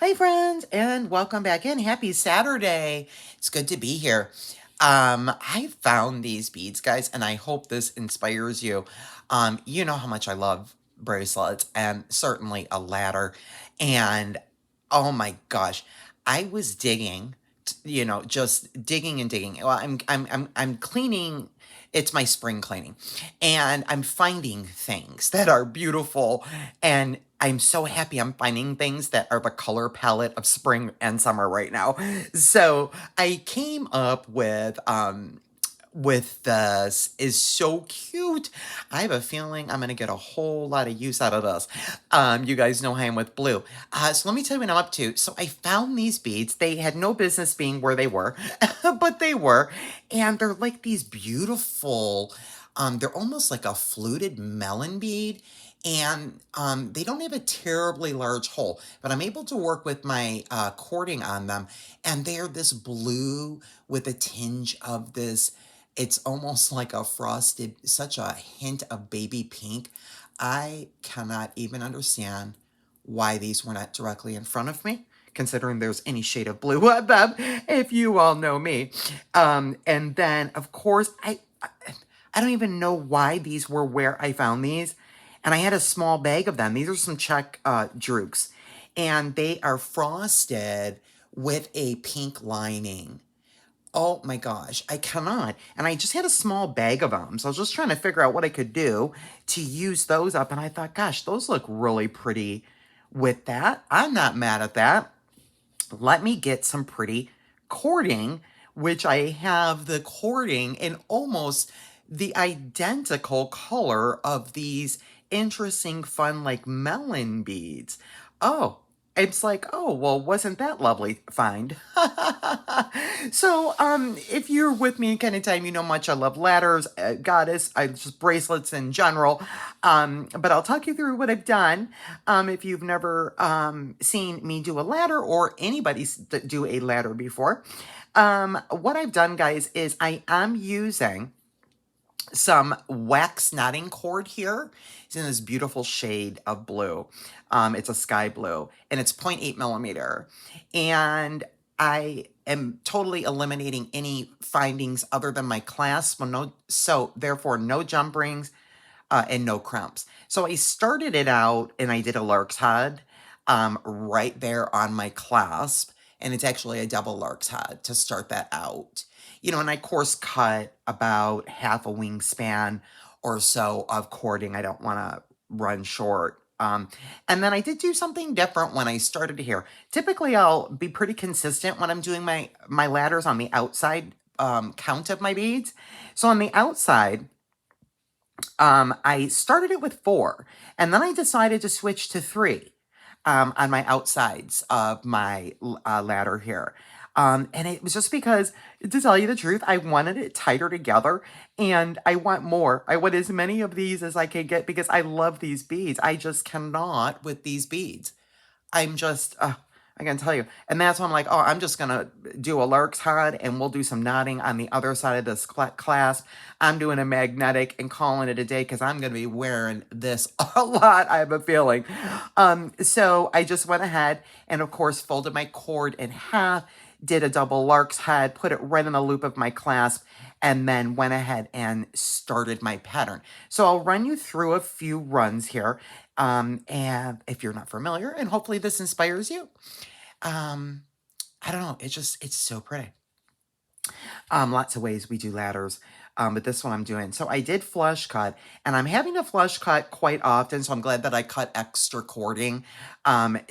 Hi, friends, and welcome back in. Happy Saturday. It's good to be here. I found these beads, guys, and I hope this inspires you. You know how much I love bracelets and certainly a ladder. And oh my gosh, I was digging, just digging and digging. Well, I'm cleaning. It's my spring cleaning, and I'm finding things that are beautiful, and I'm so happy I'm finding things that are the color palette of spring and summer right now. So I came up with this is so cute. I have a feeling I'm gonna get a whole lot of use out of this. You guys know how I'm with blue. So let me tell you what I'm up to. So I found these beads. They had no business being where they were, but they were, and they're like these beautiful. They're almost like a fluted melon bead, and they don't have a terribly large hole, but I'm able to work with my cording on them, and they're this blue with a tinge of this. It's almost like a frosted, such a hint of baby pink. I cannot even understand why these were not directly in front of me, considering there's any shade of blue on them, if you all know me. And then, of course, I don't even know why these were where I found these. And I had a small bag of them. These are some Czech Druks. And they are frosted with a pink lining. Oh my gosh, I cannot. And I just had a small bag of them. So I was just trying to figure out what I could do to use those up. And I thought, gosh, those look really pretty with that. I'm not mad at that. Let me get some pretty cording, which I have the cording in almost the identical color of these interesting, fun, like melon beads. Oh, it's like, oh, well, wasn't that lovely find? So, if you're with me kind of time, you know much I love ladders, goddess, I just bracelets in general. But I'll talk you through what I've done. If you've never seen me do a ladder or anybody do a ladder before, what I've done, guys, is I am using some wax knotting cord here. It's in this beautiful shade of blue. It's a sky blue, and it's 0.8 millimeter. And I am totally eliminating any findings other than my clasp. So therefore, no jump rings and no crimps. So I started it out, and I did a lark's head right there on my clasp. And it's actually a double lark's head to start that out. And I course cut about half a wingspan or so of cording. I don't want to run short. And then I did do something different when I started here. Typically, I'll be pretty consistent when I'm doing my ladders on the outside count of my beads. So on the outside, I started it with 4, and then I decided to switch to 3 on my outsides of my ladder here. And it was just because, to tell you the truth, I wanted it tighter together, and I want more. I want as many of these as I can get because I love these beads. I just cannot with these beads. I'm just, I can tell you. And that's when I'm like, oh, I'm just going to do a lark's head, and we'll do some knotting on the other side of this clasp. I'm doing a magnetic and calling it a day because I'm going to be wearing this a lot, I have a feeling. So I just went ahead and, of course, folded my cord in half, did a double lark's head, put it right in the loop of my clasp, and then went ahead and started my pattern. So I'll run you through a few runs here. And if you're not familiar, and hopefully this inspires you. Um, I don't know. It's so pretty. Lots of ways we do ladders. But this one I'm doing. So I did flush cut, and I'm having to flush cut quite often. So I'm glad that I cut extra cording,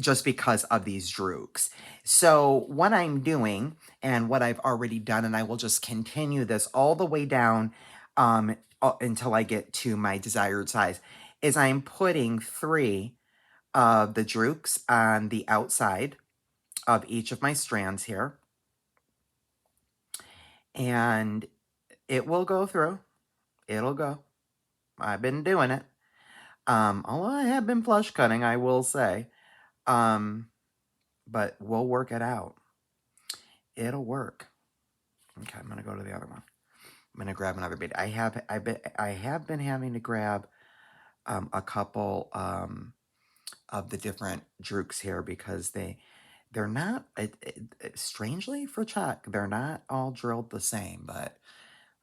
just because of these Druks. So what I'm doing, and what I've already done, and I will just continue this all the way down, until I get to my desired size, is I'm putting 3 of the Druks on the outside of each of my strands here. And it will go through. It'll go. I've been doing it. Although I have been flush cutting, I will say. But we'll work it out. It'll work. Okay, I'm gonna go to the other one. I'm gonna grab another bead. I have been having to grab a couple of the different Druks here because They're not, strangely for Chuck, they're not all drilled the same, but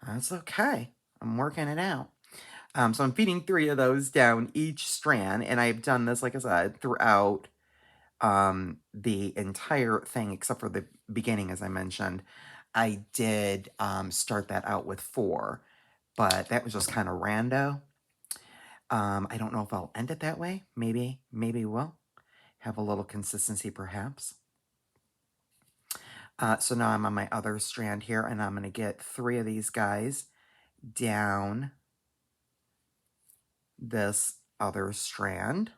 that's okay. I'm working it out. So I'm feeding 3 of those down each strand, and I've done this, like I said, throughout the entire thing, except for the beginning, as I mentioned. I did start that out with 4, but that was just kind of rando. I don't know if I'll end it that way. Maybe we'll have a little consistency, perhaps. So now I'm on my other strand here, and I'm going to get 3 of these guys down this other strand.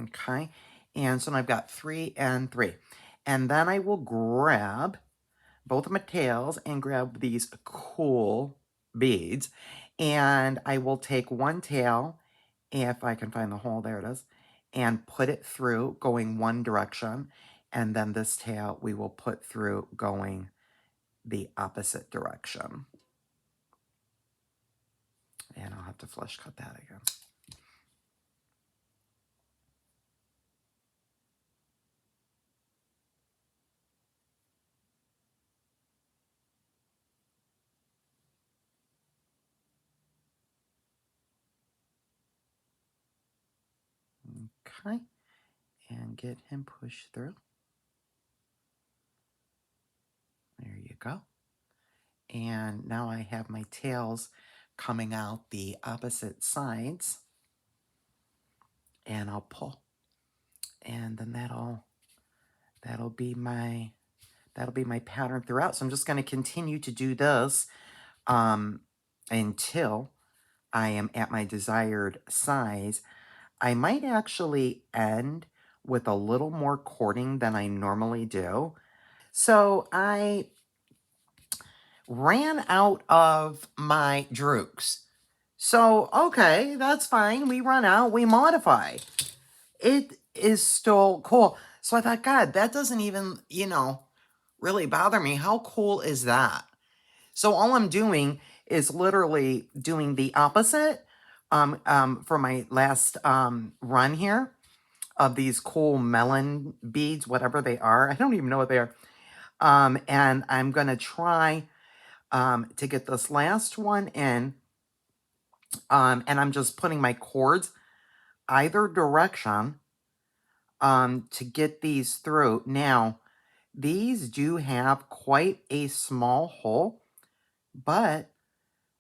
Okay, and so now I've got 3 and 3. And then I will grab both of my tails and grab these cool beads. And I will take one tail, if I can find the hole, there it is, and put it through going one direction. And then this tail we will put through going the opposite direction. And I'll have to flush cut that again. Okay, and get him pushed through. There you go. And now I have my tails coming out the opposite sides. And I'll pull. And then that'll be my pattern throughout. So I'm just going to continue to do this until I am at my desired size. I might actually end with a little more cording than I normally do. So I ran out of my Druks. So, okay, that's fine. We run out, we modify. It is still cool. So I thought, God, that doesn't even, really bother me. How cool is that? So all I'm doing is literally doing the opposite for my last run here of these cool melon beads, whatever they are. I don't even know what they are. And I'm going to try to get this last one in. And I'm just putting my cords either direction to get these through. Now, these do have quite a small hole, but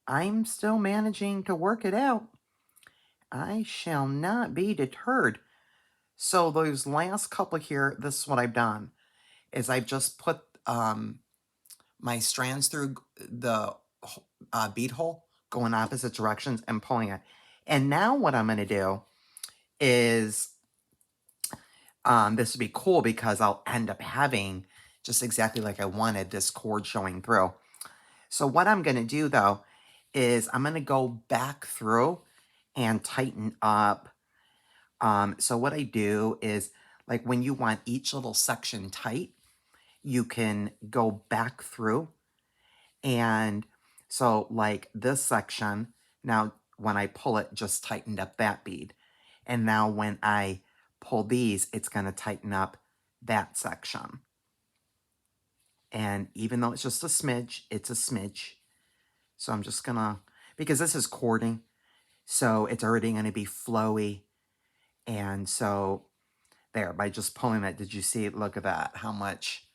I'm still managing to work it out. I shall not be deterred. So those last couple here, this is what I've done, is I've just put my strands through the bead hole, going opposite directions and pulling it. And now what I'm going to do is, this would be cool because I'll end up having just exactly like I wanted, this cord showing through. So what I'm going to do though is I'm going to go back through and tighten up. So what I do is, like, when you want each little section tight, you can go back through. And so like this section, now when I pull it, just tightened up that bead. And now when I pull these, it's going to tighten up that section. And even though it's just a smidge, it's a smidge. So I'm just going to, because this is cording, so it's already going to be flowy. And so there, by just pulling it, did you see? Look at that, how much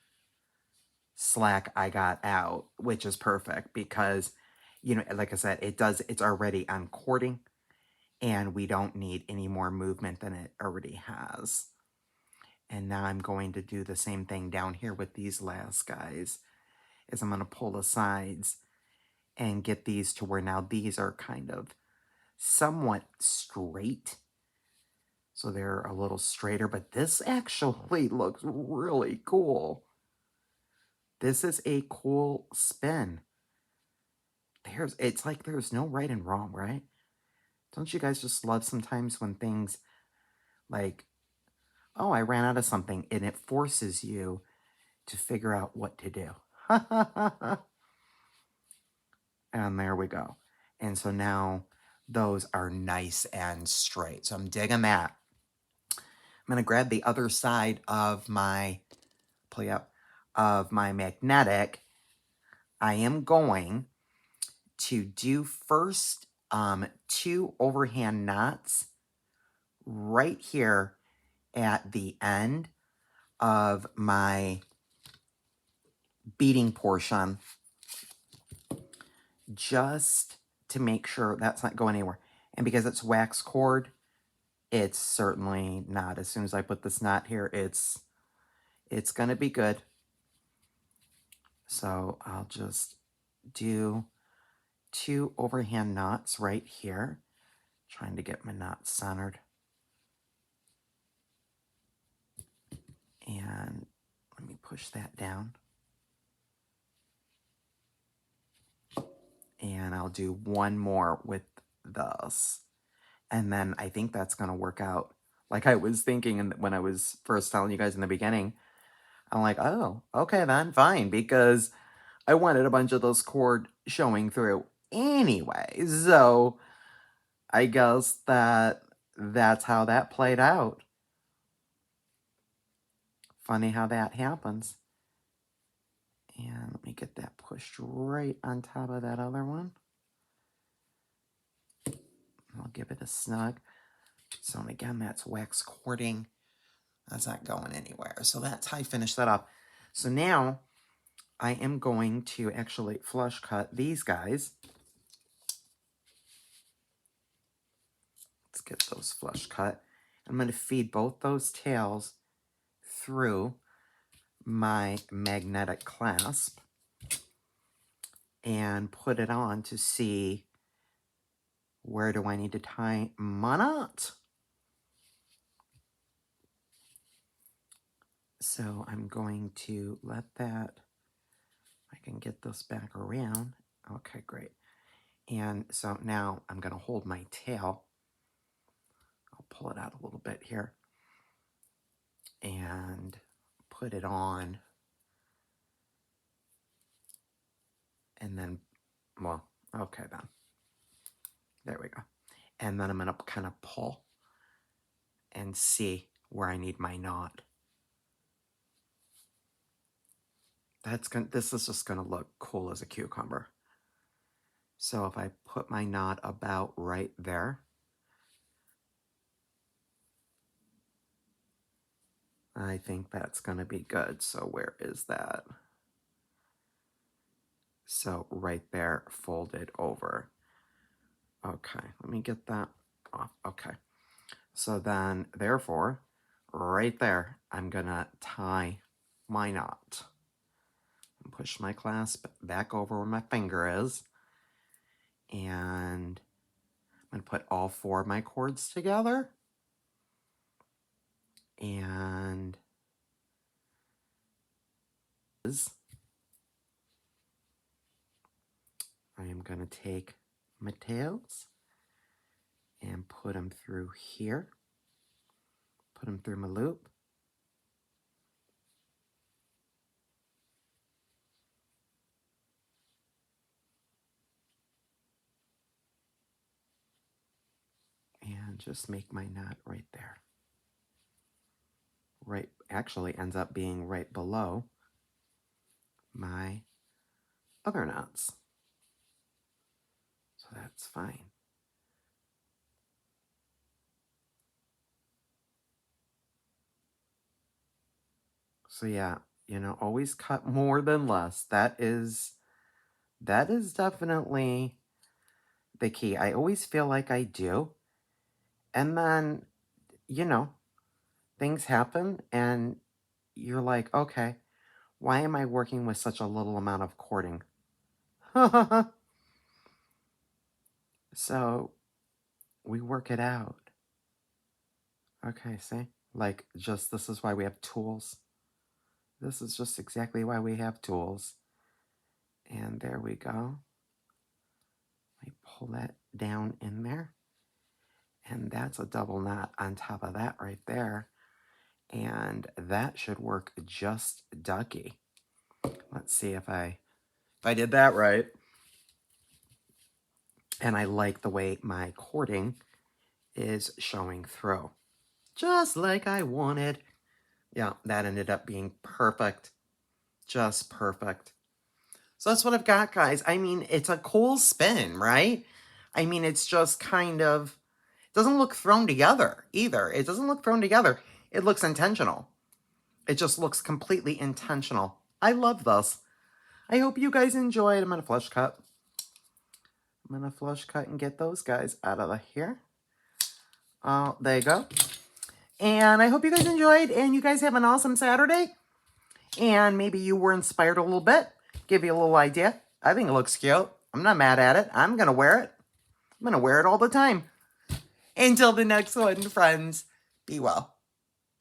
slack I got out, which is perfect because, like I said, it's already on cording and we don't need any more movement than it already has. And now I'm going to do the same thing down here with these last guys, is I'm going to pull the sides and get these to where now these are kind of somewhat straight. So they're a little straighter, but this actually looks really cool. This is a cool spin. It's like there's no right and wrong, right? Don't you guys just love sometimes when things like, oh, I ran out of something, and it forces you to figure out what to do? And there we go. And so now those are nice and straight. So I'm digging that. I'm going to grab the other side of my, pull up, of my magnetic. I am going to do first 2 overhand knots right here at the end of my beading portion, just to make sure that's not going anywhere. And because it's wax cord, it's certainly not. As soon as I put this knot here, it's going to be good. So I'll just do 2 overhand knots right here, trying to get my knot centered. And let me push that down. And I'll do 1 more with this. And then I think that's going to work out like I was thinking when I was first telling you guys in the beginning. I'm like, oh, okay then, fine, because I wanted a bunch of those cord showing through anyway. So I guess that's how that played out. Funny how that happens. And let me get that pushed right on top of that other one. I'll give it a snug. So again, that's wax cording. That's not going anywhere. So that's how I finish that up. So now I am going to actually flush cut these guys. Let's get those flush cut. I'm going to feed both those tails through my magnetic clasp and put it on to see where do I need to tie my knot. So I'm going to let that, I can get this back around. Okay, great. And so now I'm going to hold my tail. I'll pull it out a little bit here and put it on. And then, well, okay then. There we go. And then I'm going to kind of pull and see where I need my knot. This is just going to look cool as a cucumber. So if I put my knot about right there, I think that's going to be good. So where is that? So right there, folded over. Okay, let me get that off. Okay. So then, therefore, right there, I'm going to tie my knot. Push my clasp back over where my finger is. And I'm going to put all 4 of my cords together. And I am going to take my tails and put them through here. Put them through my loop. And just make my knot right there. Right, actually ends up being right below my other knots. So that's fine. So yeah, you know, always cut more than less. That is definitely the key. I always feel like I do. And then, you know, things happen and you're like, okay, why am I working with such a little amount of cording? So we work it out. Okay, see? Like, just this is why we have tools. This is just exactly why we have tools. And there we go. I pull that down in there. And that's a double knot on top of that right there. And that should work just ducky. Let's see if I did that right. And I like the way my cording is showing through. Just like I wanted. Yeah, that ended up being perfect. Just perfect. So that's what I've got, guys. I mean, it's a cool spin, right? I mean, it's just kind of, doesn't look thrown together either. It doesn't look thrown together. It looks intentional. It just looks completely intentional. I love this. I hope you guys enjoyed. I'm going to flush cut. I'm going to flush cut and get those guys out of here. There you go. And I hope you guys enjoyed and you guys have an awesome Saturday. And maybe you were inspired a little bit. Give you a little idea. I think it looks cute. I'm not mad at it. I'm going to wear it. I'm going to wear it all the time. Until the next one, friends, be well.